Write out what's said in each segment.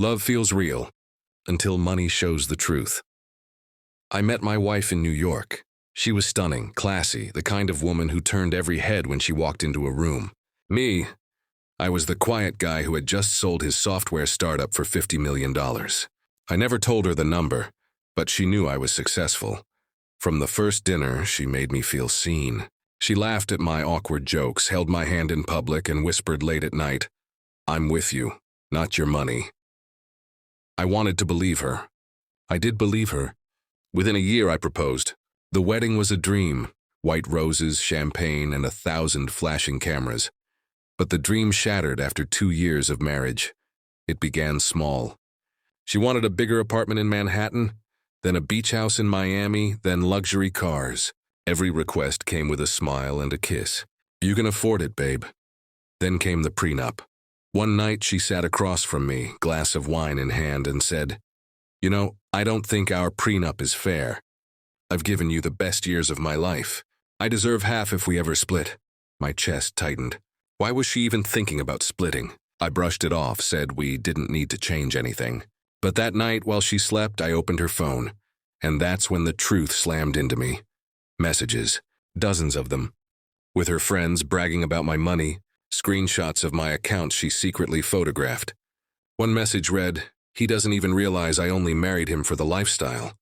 Love feels real until money shows the truth. I met my wife in New York. She was stunning, classy, the kind of woman who turned every head when she walked into a room. Me, I was the quiet guy who had just sold his software startup for $50 million. I never told her the number, but she knew I was successful. From the first dinner, she made me feel seen. She laughed at my awkward jokes, held my hand in public, and whispered late at night, "I'm with you, not your money." I wanted to believe her. I did believe her. Within a year, I proposed. The wedding was a dream, white roses, champagne, and 1,000 flashing cameras. But the dream shattered after 2 years of marriage. It began small. She wanted a bigger apartment in Manhattan, then a beach house in Miami, then luxury cars. Every request came with a smile and a kiss. "You can afford it, babe." Then came the prenup. One night she sat across from me, glass of wine in hand, and said, "You know, I don't think our prenup is fair. I've given you the best years of my life. I deserve half if we ever split." My chest tightened. Why was she even thinking about splitting? I brushed it off, said we didn't need to change anything. But that night, while she slept, I opened her phone, and that's when the truth slammed into me. Messages, dozens of them, with her friends bragging about my money, screenshots of my accounts she secretly photographed. One message read, "He doesn't even realize I only married him for the lifestyle.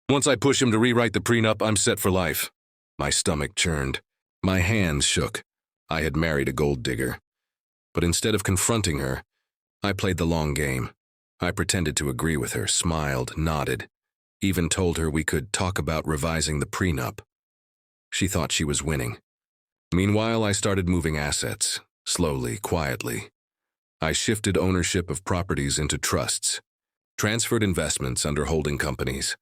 Once I push him to rewrite the prenup, I'm set for life." My stomach churned. My hands shook. I had married a gold digger. But instead of confronting her, I played the long game. I pretended to agree with her, smiled, nodded, even told her we could talk about revising the prenup. She thought she was winning. Meanwhile, I started moving assets, slowly, quietly. I shifted ownership of properties into trusts, transferred investments under holding companies.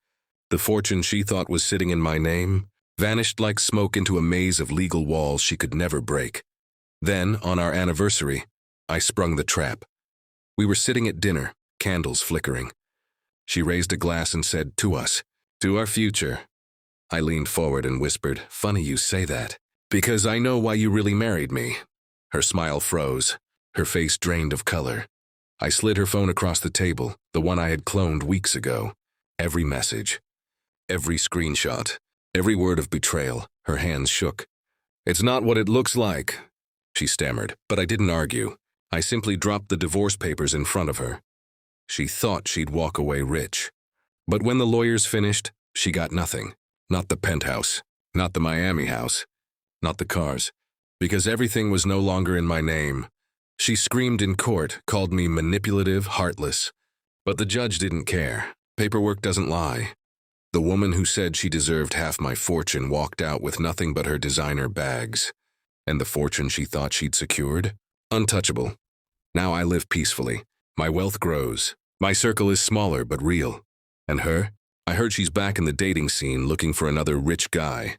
The fortune she thought was sitting in my name vanished like smoke into a maze of legal walls she could never break. Then, on our anniversary, I sprung the trap. We were sitting at dinner, candles flickering. She raised a glass and said, "To us, to our future." I leaned forward and whispered, "Funny you say that, because I know why you really married me." Her smile froze, her face drained of color. I slid her phone across the table, the one I had cloned weeks ago. Every message, every screenshot, every word of betrayal. Her hands shook. "It's not what it looks like," she stammered, but I didn't argue. I simply dropped the divorce papers in front of her. She thought she'd walk away rich. But when the lawyers finished, she got nothing. Not the penthouse, not the Miami house, not the cars, because everything was no longer in my name. She screamed in court, called me manipulative, heartless. But the judge didn't care. Paperwork doesn't lie. The woman who said she deserved half my fortune walked out with nothing but her designer bags. And the fortune she thought she'd secured? Untouchable. Now I live peacefully. My wealth grows. My circle is smaller but real. And her? I heard she's back in the dating scene looking for another rich guy.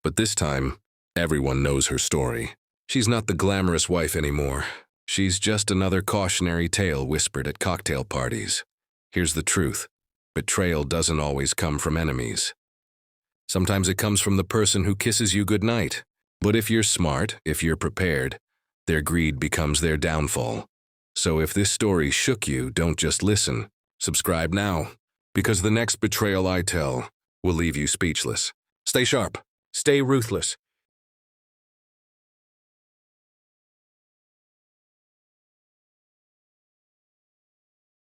But this time, everyone knows her story. She's not the glamorous wife anymore. She's just another cautionary tale whispered at cocktail parties. Here's the truth. Betrayal doesn't always come from enemies. Sometimes it comes from the person who kisses you goodnight. But if you're smart, if you're prepared, their greed becomes their downfall. So if this story shook you, don't just listen. Subscribe now, because the next betrayal I tell will leave you speechless. Stay sharp. Stay ruthless.